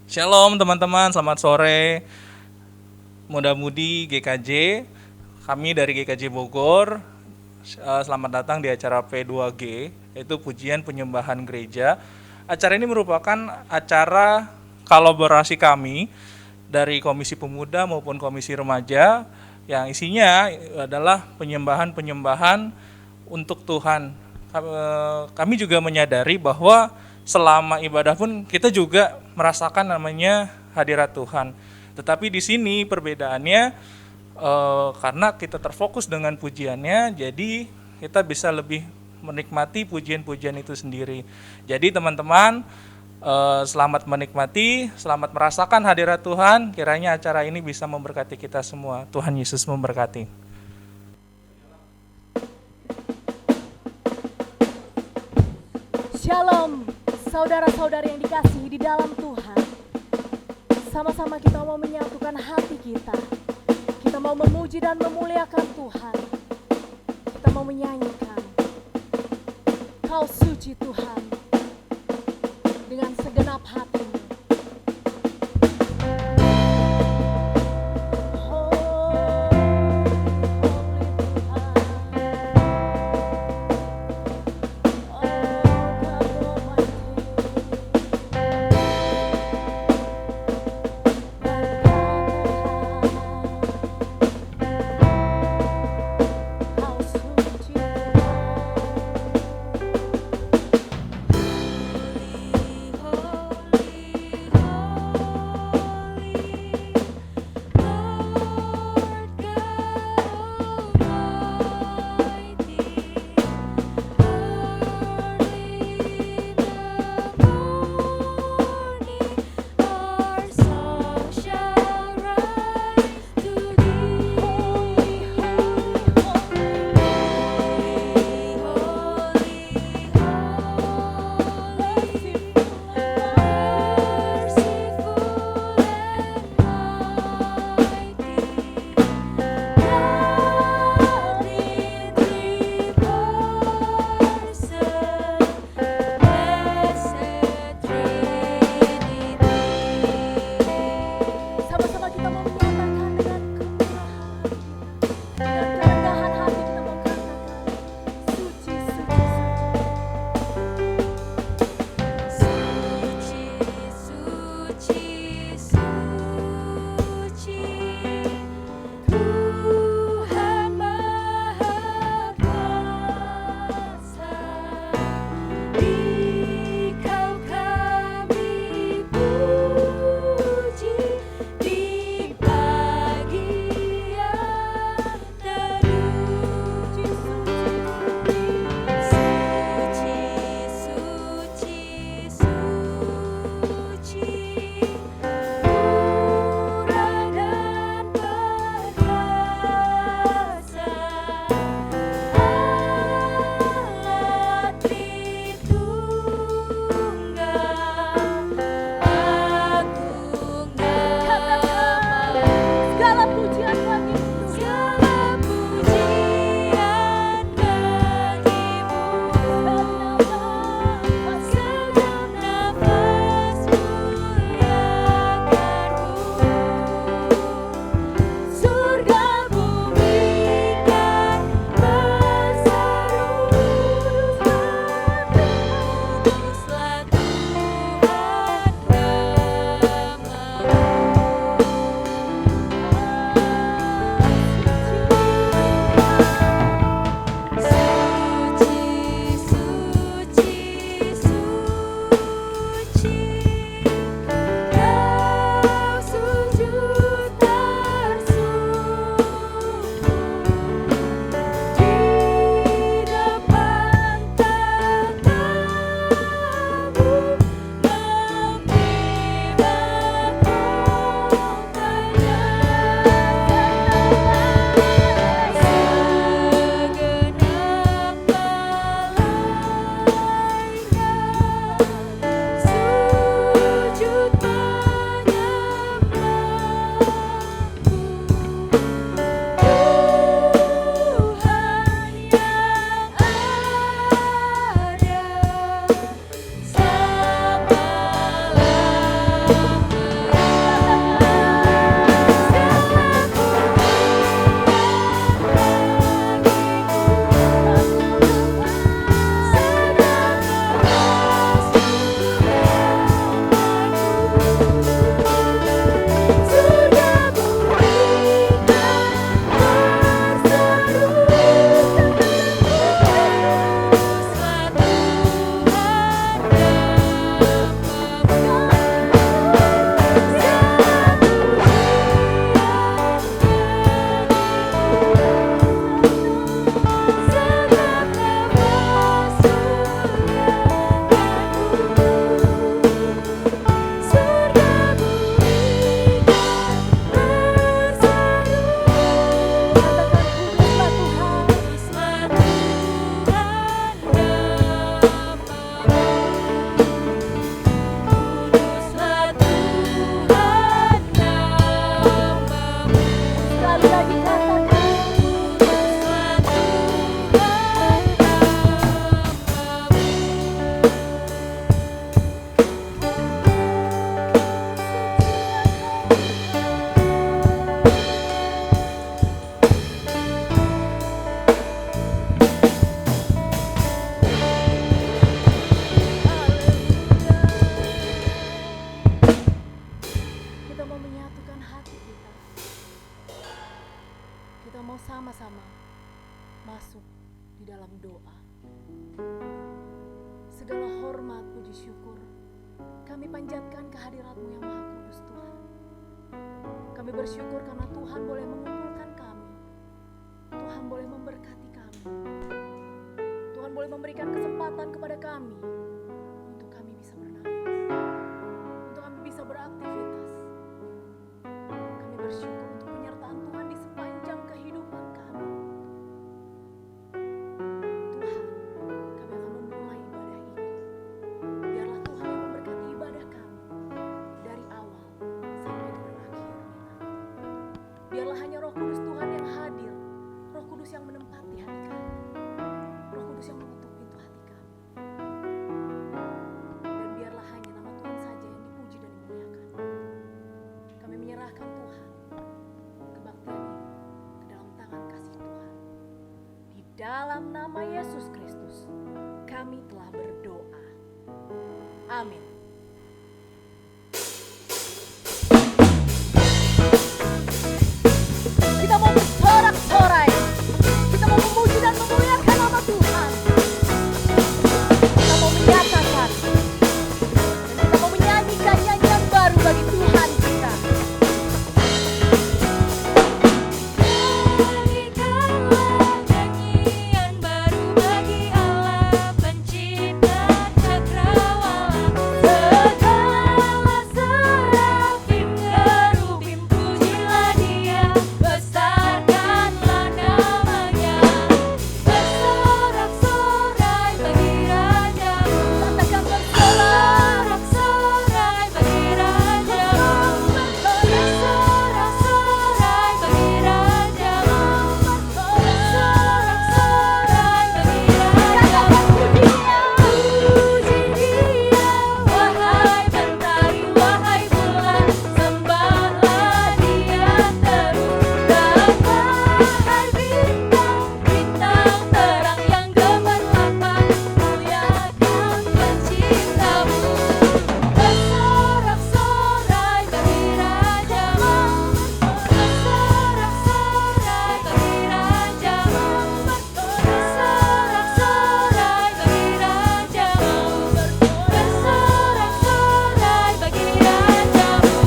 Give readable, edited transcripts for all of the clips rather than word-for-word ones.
Shalom teman-teman, selamat sore. Muda-mudi GKJ, kami dari GKJ Bogor. Selamat datang di acara P2G, yaitu Pujian Penyembahan Gereja. Acara ini merupakan acara kolaborasi kami dari Komisi Pemuda maupun Komisi Remaja yang isinya adalah penyembahan-penyembahan untuk Tuhan. Kami juga menyadari bahwa selama ibadah pun kita juga merasakan namanya hadirat Tuhan. Tetapi di sini perbedaannya karena kita terfokus dengan pujiannya, jadi kita bisa lebih menikmati pujian-pujian itu sendiri. Jadi teman-teman, selamat menikmati, selamat merasakan hadirat Tuhan. Kiranya acara ini bisa memberkati kita semua. Tuhan Yesus memberkati. Shalom, saudara-saudari yang dikasihi di dalam Tuhan. Sama-sama kita mau menyatukan hati kita. Kita mau memuji dan memuliakan Tuhan. Kita mau menyanyikan, Kau suci Tuhan, dengan segenap hatimu. masuk di dalam doa. Segala hormat, puji syukur kami panjatkan kehadirat-Mu yang Maha Kudus Tuhan. Kami bersyukur karena Tuhan boleh mengumpulkan kami. Tuhan boleh memberkati kami. Tuhan boleh memberikan kesempatan kepada kami untuk kami bisa bernafas, untuk kami bisa beraktivitas. Kami bersyukur untuk penyertaan Tuhan di sepanjang kehidupan kami. Tuhan, kami akan memulai ibadah ini. Biarlah Tuhan yang memberkati ibadah kami dari awal sampai dengan akhirnya. Biarlah hanya Roh Kudus Tuhan yang hadir, Roh Kudus yang menempati hati kami, Roh Kudus yang mengetuk pintu hati kami. Dan biarlah hanya nama Tuhan saja yang dipuji dan dimuliakan. Kami menyerahkan Tuhan kebaktian ini ke dalam tangan kasih Tuhan. Di dalam nama Yesus Kristus kami telah berdoa. Amin. Kita mau bersorak-sorai. Kita mau memuji dan memuliakan nama Tuhan. Kita mau menyatakan dan kita mau menyanyikan nyanyian baru bagi Tuhan kita. Nyanyikanlah nyanyian baru bagi Allah Pencipta cakrawala. Segala serafim kerubim pujilah Dia, besarkanlah namanya. Bersorak-sorai bagi Raja-Mu, Katakan bersorak. bersorak-sorai bagi Raja-Mu, bersorak-sorai bagi Raja-Mu, bersorak-sorai bagi Raja-Mu. Puji Dia, wahai mentari, wahai bulan, sembahlah Dia terus. Wahai bintang, bintang terang yang gemerlapan, muliakan Penciptamu. Bersorak-sorai bagi Raja-Mu, bersorak-sorai bagi Raja-Mu, bersorak-sorai bagi Raja-Mu, bersorak-sorai bagi Raja-Mu, bersorak-sorai bagi Raja-Mu.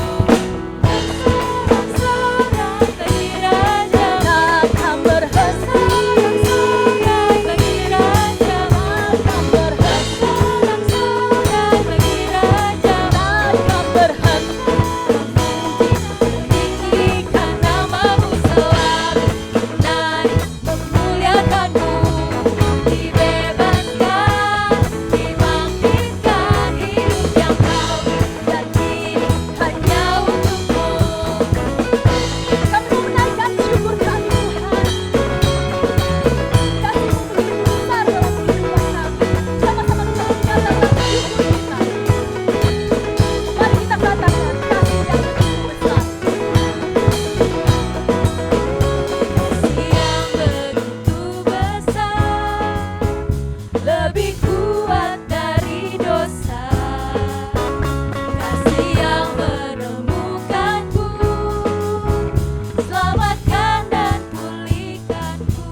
Takkan berhenti. Bersorak-sorai bagi Raja-Mu, Takkan berhenti. bersorak-sorai bagi Raja-Mu. Takkan berhenti. Meninggikan nama-Mu selalu, menarik memuliakan-Mu, dibebaskan, dibangkitkan, hidup yang baru dan kini hanya untuk-Mu. Kami mau menaikkan syukur kami Tuhan. Kasih-Mu begitu besar dalam kehidupan kami. Sama-sama kita menyatakan syukur kita. Mari kita katakan kasih yang begitu besar. Yang begitu besar, lebih kuat dari dosa. Kasih yang menemukanku, selamatkan dan pulihkanku.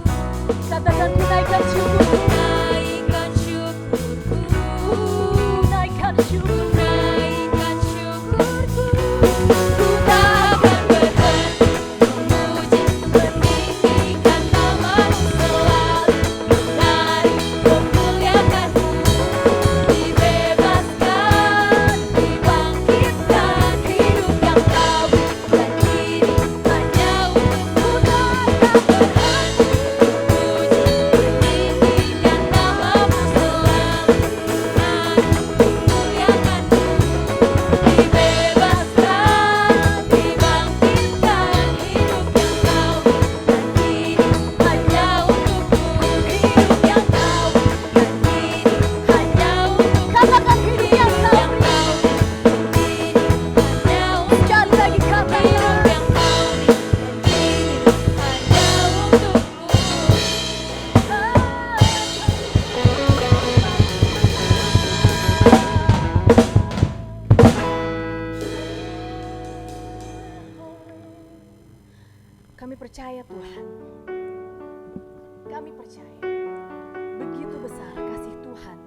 Katakan ku naikkan syukur. Naikkan syukurku, Naikkan syukur. naikkan syukurku. Ku tak akan berhenti memuji, meninggikan nama-Mu selalu, menarik memuliakan-Mu, dibebaskan, dibangkitkan, hidup yang baru dan kini hanya untuk-Mu. Ku tak akan berhenti memuji, meninggikan nama-Mu selalu, menarik memuliakan-Mu, dibebaskan, dibangkitkan, hidup yang baru dan kini hanya untuk-Mu. Hidup yang baru dan kini hanya untuk-Mu. Katakan hidup yang Hidup baru. yang baru dan kini hanya untuk-Mu. Sekali lagi katakan. Hidup yang baru dan kini hanya untuk-Mu. Kami percaya Tuhan. Kami percaya percaya begitu besar kasih Tuhan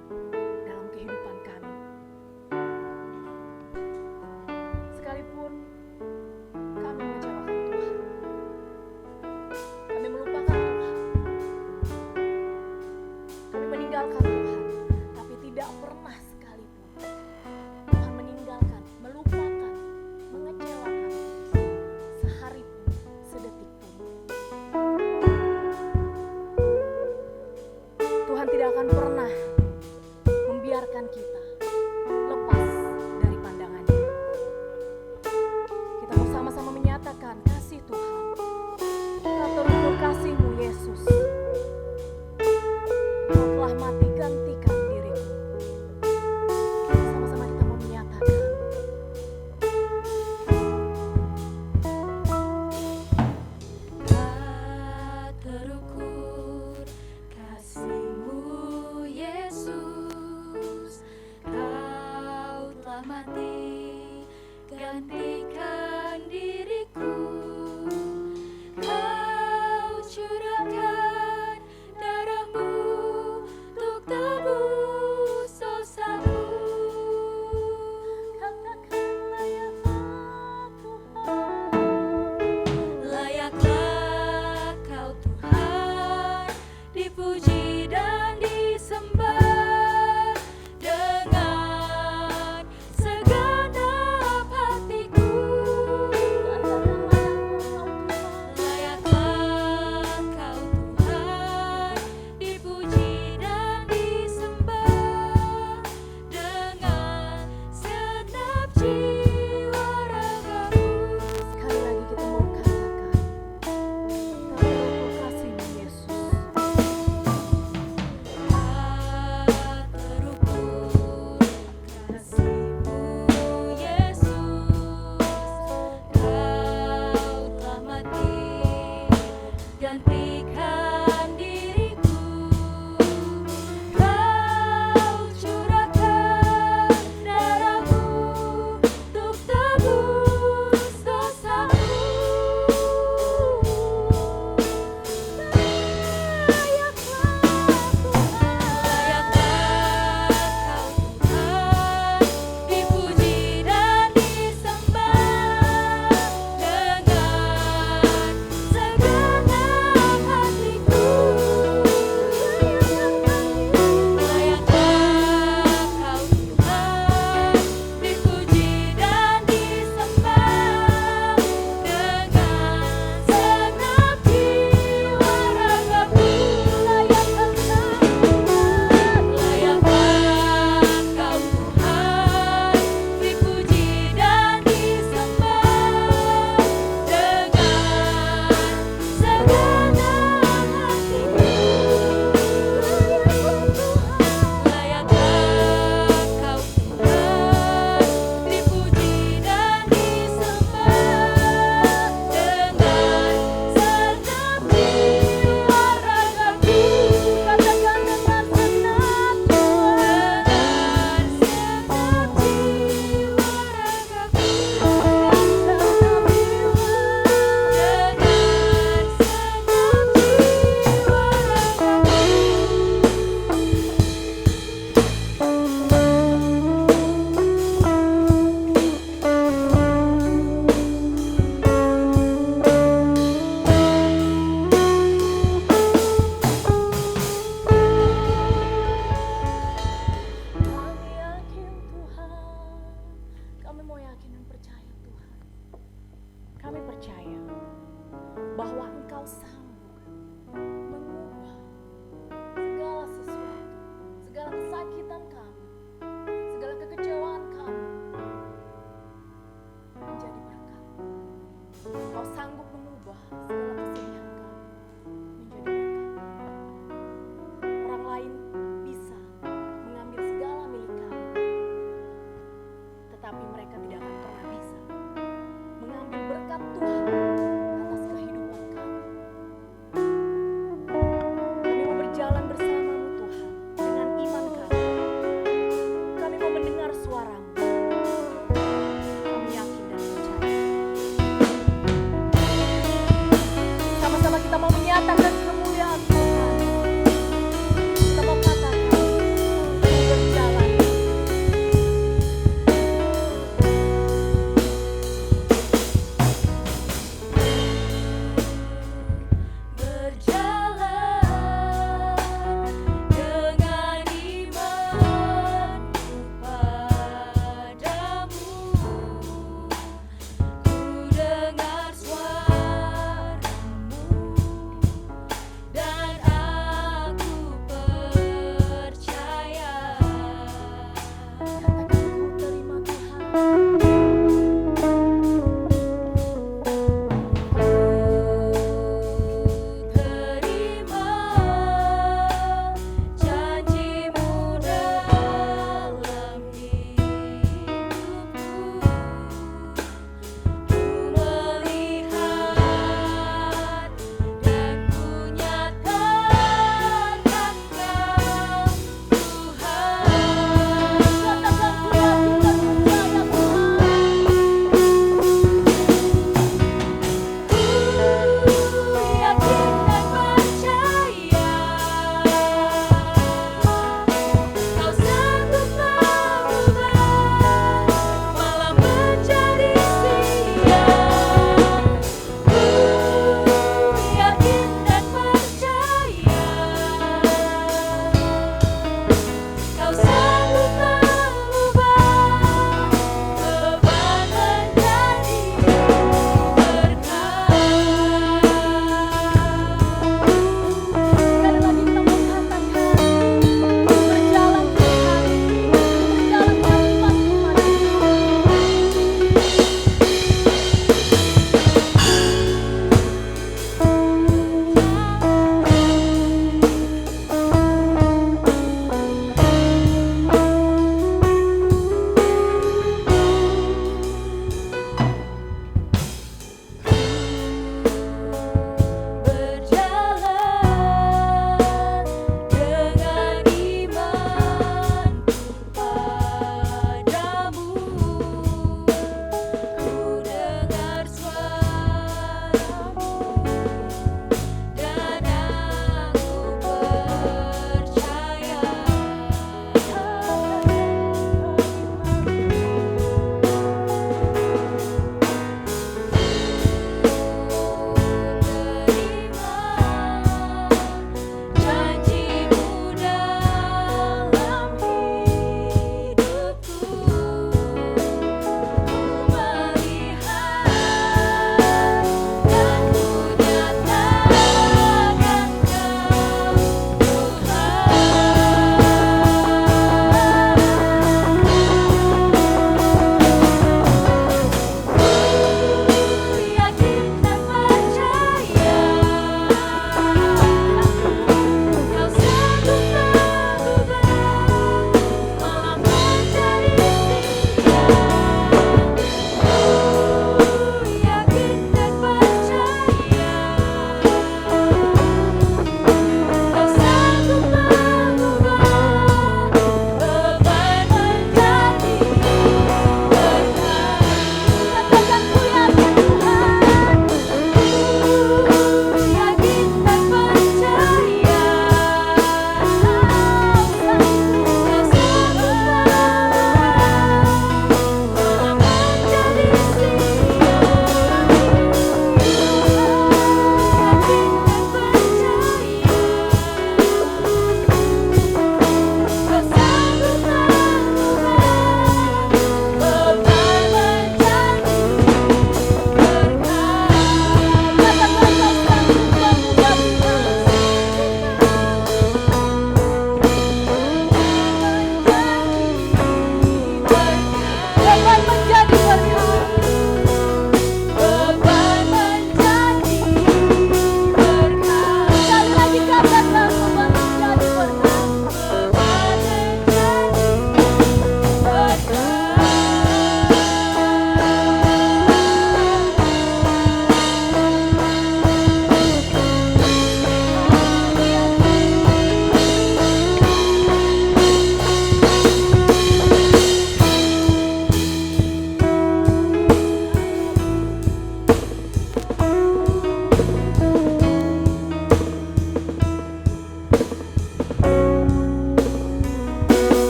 dalam kehidupan kami. Sekalipun kami mengecewakan Tuhan, kami melupakan Tuhan, kami meninggalkan Tuhan, tapi tidak pernah sekalipun Tuhan meninggalkan, melupakan, mengecewakan sehari pun, sedetik pun. Tuhan tidak akan pernah membiarkan kita lepas dari pandangannya. Kita mau sama-sama menyatakan kasih Tuhan. Kau terukur kasih-Mu Yesus. Kau telah mati gantikan diriku. Sama-sama kita mau menyatakan. Tak terukur kasih-Mu Yesus.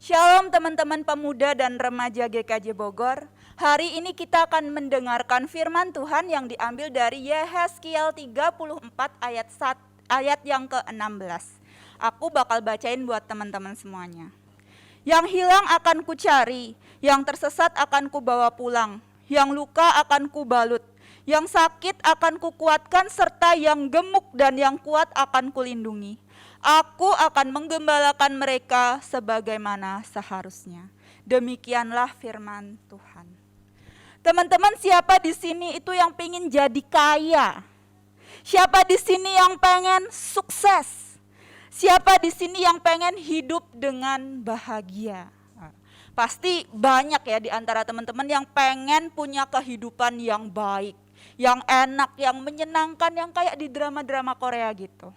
Shalom teman-teman pemuda dan remaja GKJ Bogor. Hari ini kita akan mendengarkan firman Tuhan yang diambil dari Yehezkiel 34 ayat yang ke-16. Aku bakal bacain buat teman-teman semuanya. Yang hilang akan kucari, yang tersesat akan kubawa pulang, yang luka akan kubalut, yang sakit akan kukuatkan, serta yang gemuk dan yang kuat akan kulindungi. Aku akan menggembalakan mereka sebagaimana seharusnya. Demikianlah firman Tuhan. Teman-teman, siapa di sini itu yang pengen jadi kaya? Siapa di sini yang pengen sukses? Siapa di sini yang pengen hidup dengan bahagia? Pasti banyak ya di antara teman-teman yang pengen punya kehidupan yang baik, yang enak, yang menyenangkan, yang kayak di drama-drama Korea gitu.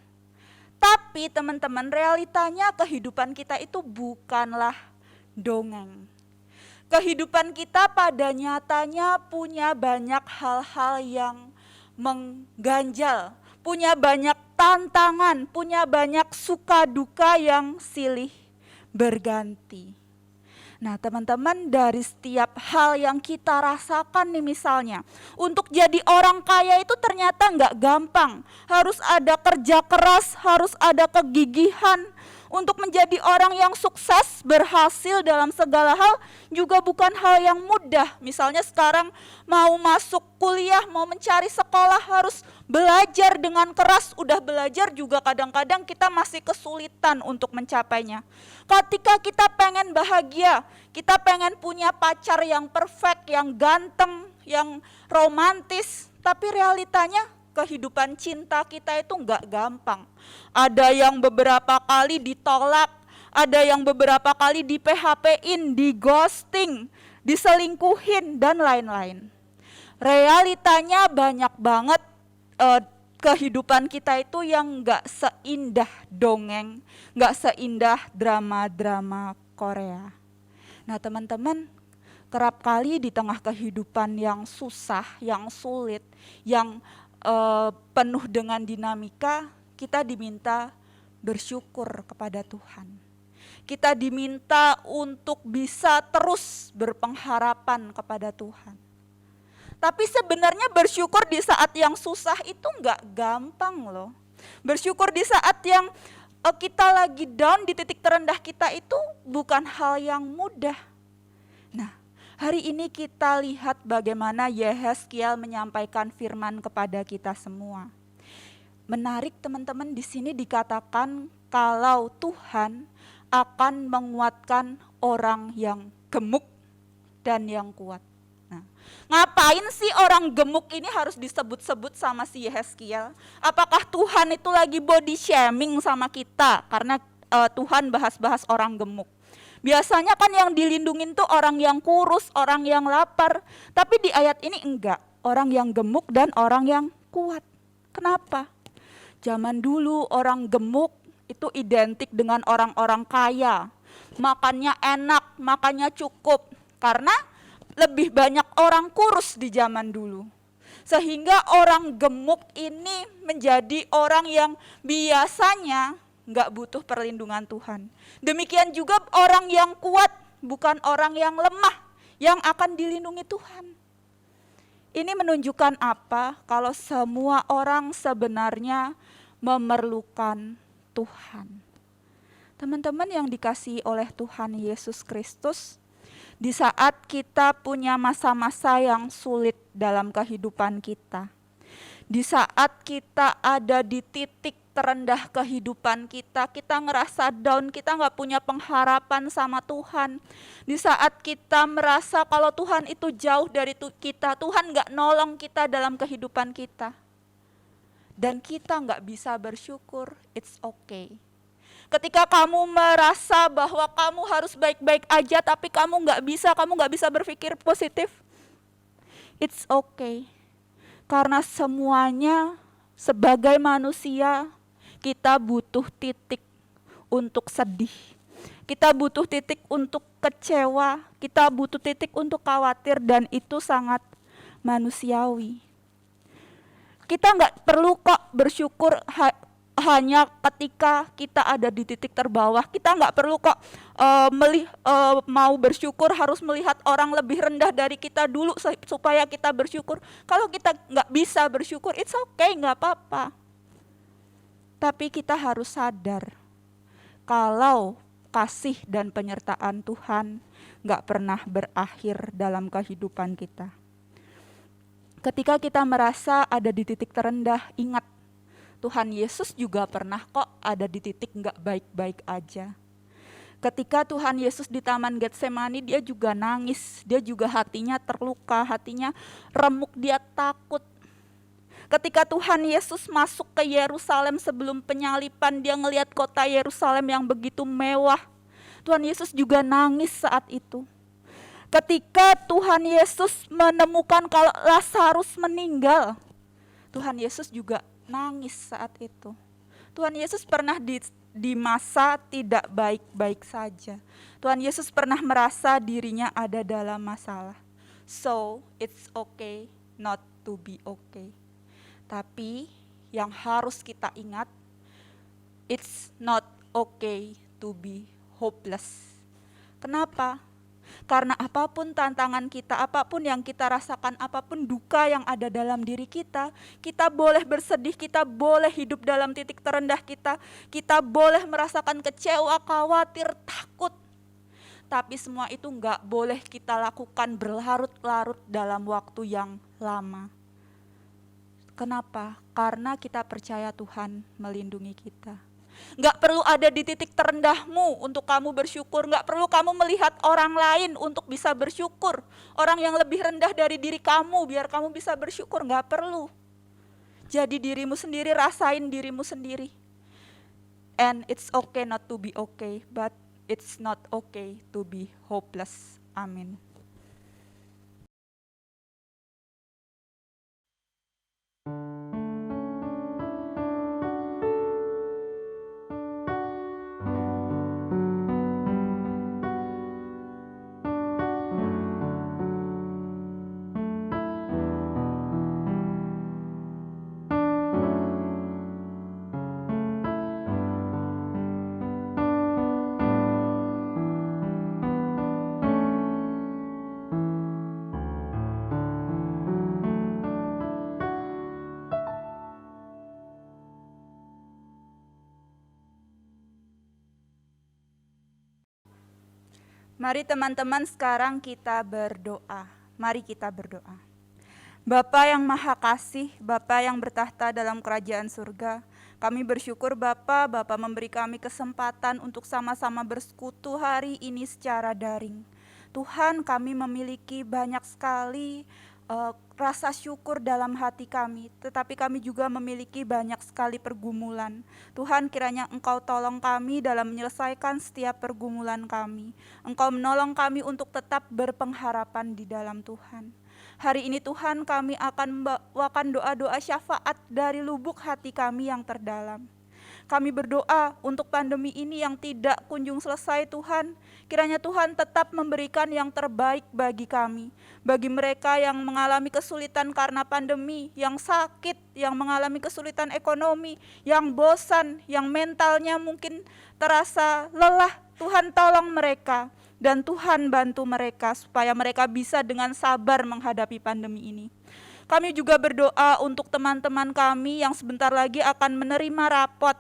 Tapi teman-teman, realitanya kehidupan kita itu bukanlah dongeng. Kehidupan kita pada nyatanya punya banyak hal-hal yang mengganjal, punya banyak tantangan, punya banyak suka duka yang silih berganti. Nah teman-teman, dari setiap hal yang kita rasakan nih misalnya, untuk jadi orang kaya itu ternyata nggak gampang. Harus ada kerja keras, harus ada kegigihan. Untuk menjadi orang yang sukses, berhasil dalam segala hal juga bukan hal yang mudah. Misalnya sekarang mau masuk kuliah, mau mencari sekolah harus belajar dengan keras. Udah belajar juga kadang-kadang kita masih kesulitan untuk mencapainya. Ketika kita pengen bahagia, kita pengen punya pacar yang perfect, yang ganteng, yang romantis, tapi realitanya kehidupan cinta kita itu nggak gampang. Ada yang beberapa kali ditolak, ada yang beberapa kali di PHP-in, di ghosting, diselingkuhin, dan lain-lain. Realitanya banyak banget kehidupan kita itu yang nggak seindah dongeng, nggak seindah drama-drama Korea. Nah teman-teman, kerap kali di tengah kehidupan yang susah, yang sulit, yang penuh dengan dinamika, kita diminta bersyukur kepada Tuhan. Kita diminta untuk bisa terus berpengharapan kepada Tuhan. Tapi sebenarnya bersyukur di saat yang susah itu nggak gampang loh. Bersyukur di saat yang kita lagi down, di titik terendah kita itu bukan hal yang mudah. Nah, hari ini kita lihat bagaimana Yehezkiel menyampaikan firman kepada kita semua. Menarik teman-teman, di sini dikatakan kalau Tuhan akan menguatkan orang yang gemuk dan yang kuat. Nah, ngapain sih orang gemuk ini harus disebut-sebut sama si Yehezkiel? Apakah Tuhan itu lagi body shaming sama kita karena Tuhan bahas-bahas orang gemuk? Biasanya kan yang dilindungin tuh orang yang kurus, orang yang lapar. Tapi di ayat ini enggak, orang yang gemuk dan orang yang kuat. Kenapa? Zaman dulu orang gemuk itu identik dengan orang-orang kaya. Makannya enak, makannya cukup. Karena lebih banyak orang kurus di zaman dulu. Sehingga orang gemuk ini menjadi orang yang biasanya nggak butuh perlindungan Tuhan. Demikian juga orang yang kuat, bukan orang yang lemah yang akan dilindungi Tuhan. Ini menunjukkan apa? Kalau semua orang sebenarnya memerlukan Tuhan. Teman-teman yang dikasihi oleh Tuhan Yesus Kristus, di saat kita punya masa-masa yang sulit dalam kehidupan kita, di saat kita ada di titik terendah kehidupan kita, kita ngerasa down, kita nggak punya pengharapan sama Tuhan. Di saat kita merasa kalau Tuhan itu jauh dari kita, Tuhan nggak nolong kita dalam kehidupan kita. Dan kita nggak bisa bersyukur, it's okay. Ketika kamu merasa bahwa kamu harus baik-baik aja, tapi kamu nggak bisa berpikir positif, it's okay. Karena semuanya sebagai manusia, kita butuh titik untuk sedih. Kita butuh titik untuk kecewa, kita butuh titik untuk khawatir, dan itu sangat manusiawi. Kita nggak perlu kok bersyukur hanya ketika kita ada di titik terbawah. Kita nggak perlu kok mau bersyukur harus melihat orang lebih rendah dari kita dulu supaya kita bersyukur. Kalau kita nggak bisa bersyukur, it's okay, nggak apa-apa. Tapi kita harus sadar kalau kasih dan penyertaan Tuhan nggak pernah berakhir dalam kehidupan kita. Ketika kita merasa ada di titik terendah, ingat Tuhan Yesus juga pernah kok ada di titik nggak baik-baik aja. Ketika Tuhan Yesus di Taman Getsemani, dia juga nangis, dia juga hatinya terluka, hatinya remuk, dia takut. Ketika Tuhan Yesus masuk ke Yerusalem sebelum penyalipan, dia ngelihat kota Yerusalem yang begitu mewah. Tuhan Yesus juga nangis saat itu. Ketika Tuhan Yesus menemukan kalau Lazarus meninggal, Tuhan Yesus juga nangis saat itu. Tuhan Yesus pernah di masa tidak baik-baik saja. Tuhan Yesus pernah merasa dirinya ada dalam masalah. So, it's okay not to be okay. Tapi yang harus kita ingat, it's not okay to be hopeless. Kenapa? Karena apapun tantangan kita, apapun yang kita rasakan, apapun duka yang ada dalam diri kita boleh bersedih, kita boleh hidup dalam titik terendah kita boleh merasakan kecewa, khawatir, takut. Tapi semua itu enggak boleh kita lakukan berlarut-larut dalam waktu yang lama. Kenapa? Karena kita percaya Tuhan melindungi kita. Nggak perlu ada di titik terendahmu untuk kamu bersyukur. Nggak perlu kamu melihat orang lain untuk bisa bersyukur. Orang yang lebih rendah dari diri kamu biar kamu bisa bersyukur. Nggak perlu. Jadi dirimu sendiri, rasain dirimu sendiri. And it's okay not to be okay, but it's not okay to be hopeless. Amin. Mari teman-teman sekarang kita berdoa. Mari kita berdoa. Bapa yang Maha Kasih, Bapa yang bertahta dalam kerajaan surga, kami bersyukur Bapa memberi kami kesempatan untuk sama-sama bersekutu hari ini secara daring. Tuhan, kami memiliki banyak sekali rasa syukur dalam hati kami, tetapi kami juga memiliki banyak sekali pergumulan. Tuhan, kiranya Engkau tolong kami dalam menyelesaikan setiap pergumulan kami. Engkau menolong kami untuk tetap berpengharapan di dalam Tuhan. Hari ini Tuhan, kami akan membawakan doa-doa syafaat dari lubuk hati kami yang terdalam. Kami berdoa untuk pandemi ini yang tidak kunjung selesai Tuhan. Kiranya Tuhan tetap memberikan yang terbaik bagi kami. Bagi mereka yang mengalami kesulitan karena pandemi, yang sakit, yang mengalami kesulitan ekonomi, yang bosan, yang mentalnya mungkin terasa lelah. Tuhan tolong mereka dan Tuhan bantu mereka supaya mereka bisa dengan sabar menghadapi pandemi ini. Kami juga berdoa untuk teman-teman kami yang sebentar lagi akan menerima rapot,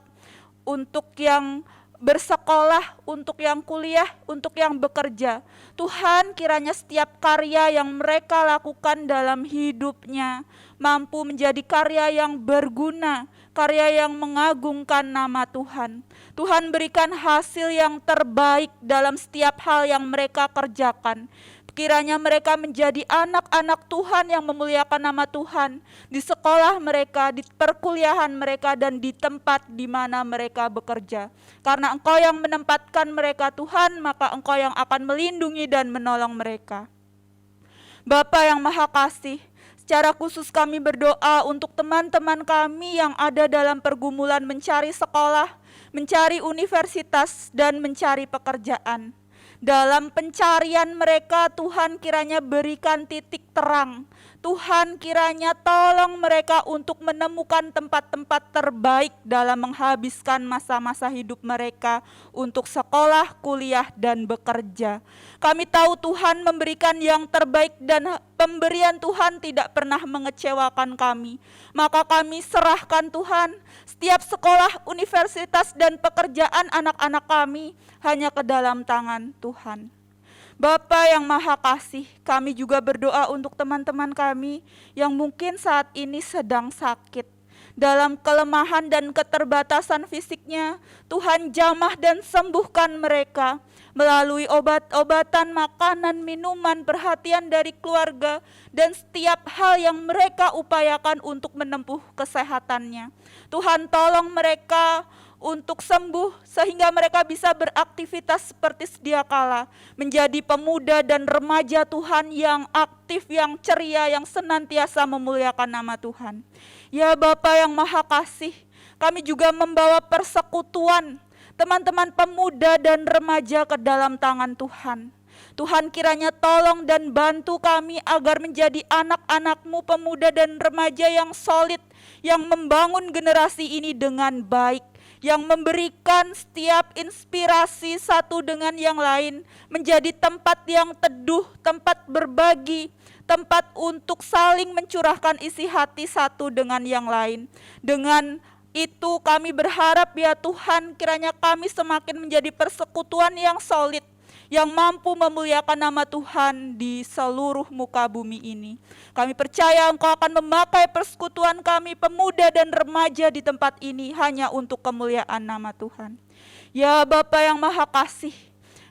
untuk yang bersekolah, untuk yang kuliah, untuk yang bekerja. Tuhan, kiranya setiap karya yang mereka lakukan dalam hidupnya mampu menjadi karya yang berguna, karya yang mengagungkan nama Tuhan. Tuhan, berikan hasil yang terbaik dalam setiap hal yang mereka kerjakan. Kiranya mereka menjadi anak-anak Tuhan yang memuliakan nama Tuhan di sekolah mereka, di perkuliahan mereka, dan di tempat di mana mereka bekerja. Karena Engkau yang menempatkan mereka Tuhan, maka Engkau yang akan melindungi dan menolong mereka. Bapa yang Maha Kasih, secara khusus kami berdoa untuk teman-teman kami yang ada dalam pergumulan mencari sekolah, mencari universitas, dan mencari pekerjaan. Dalam pencarian mereka Tuhan kiranya berikan titik terang. Tuhan kiranya tolong mereka untuk menemukan tempat-tempat terbaik dalam menghabiskan masa-masa hidup mereka untuk sekolah, kuliah, dan bekerja. Kami tahu Tuhan memberikan yang terbaik dan pemberian Tuhan tidak pernah mengecewakan kami. Maka kami serahkan Tuhan setiap sekolah, universitas, dan pekerjaan anak-anak kami hanya ke dalam tangan Tuhan. Bapa yang Maha Kasih, kami juga berdoa untuk teman-teman kami yang mungkin saat ini sedang sakit. Dalam kelemahan dan keterbatasan fisiknya, Tuhan jamah dan sembuhkan mereka melalui obat-obatan, makanan, minuman, perhatian dari keluarga, dan setiap hal yang mereka upayakan untuk menempuh kesehatannya. Tuhan tolong mereka untuk sembuh sehingga mereka bisa beraktivitas seperti sedia kala, menjadi pemuda dan remaja Tuhan yang aktif, yang ceria, yang senantiasa memuliakan nama Tuhan. Ya Bapa yang Maha Kasih, kami juga membawa persekutuan teman-teman pemuda dan remaja ke dalam tangan Tuhan. Tuhan kiranya tolong dan bantu kami agar menjadi anak-anak-Mu pemuda dan remaja yang solid, yang membangun generasi ini dengan baik, yang memberikan setiap inspirasi satu dengan yang lain, menjadi tempat yang teduh, tempat berbagi, tempat untuk saling mencurahkan isi hati satu dengan yang lain. Dengan itu kami berharap ya Tuhan, kiranya kami semakin menjadi persekutuan yang solid, yang mampu memuliakan nama Tuhan di seluruh muka bumi ini. Kami percaya Engkau akan memakai persekutuan kami pemuda dan remaja di tempat ini hanya untuk kemuliaan nama Tuhan. Ya Bapa yang Maha Kasih,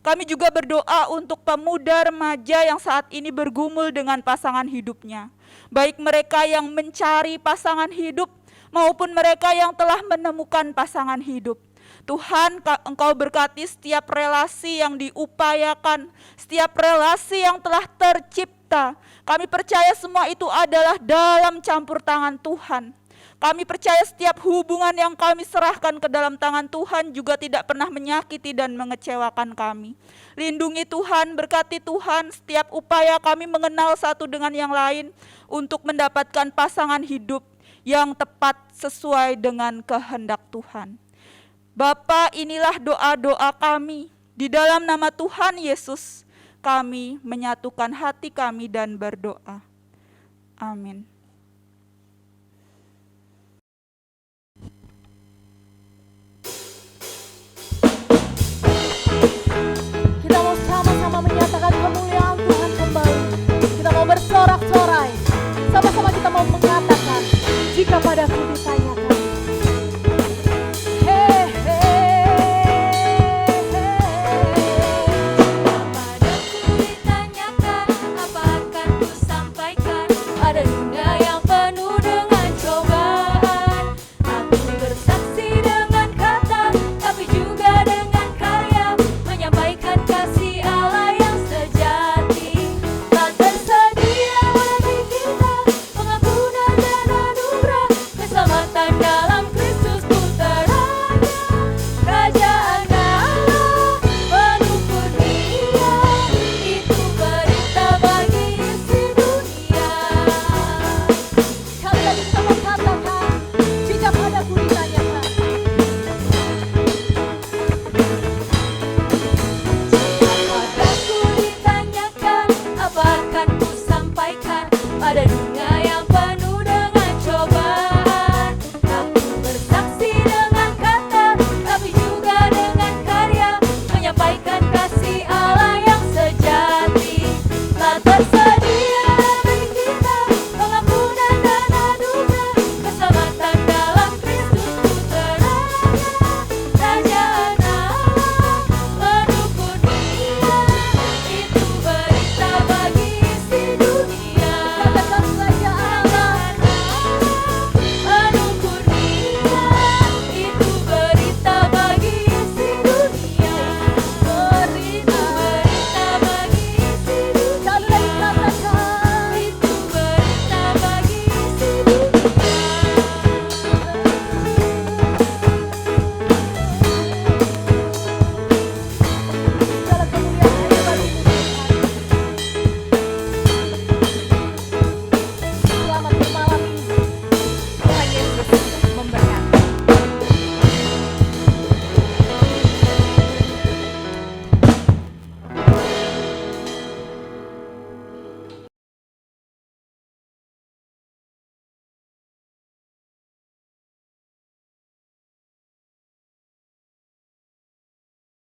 kami juga berdoa untuk pemuda remaja yang saat ini bergumul dengan pasangan hidupnya. Baik mereka yang mencari pasangan hidup maupun mereka yang telah menemukan pasangan hidup. Tuhan, Engkau berkati setiap relasi yang diupayakan, setiap relasi yang telah tercipta. Kami percaya semua itu adalah dalam campur tangan Tuhan. Kami percaya setiap hubungan yang kami serahkan ke dalam tangan Tuhan juga tidak pernah menyakiti dan mengecewakan kami. Lindungi Tuhan, berkati Tuhan setiap upaya kami mengenal satu dengan yang lain untuk mendapatkan pasangan hidup yang tepat sesuai dengan kehendak Tuhan. Bapa, inilah doa-doa kami. Di dalam nama Tuhan Yesus, kami menyatukan hati kami dan berdoa. Amin.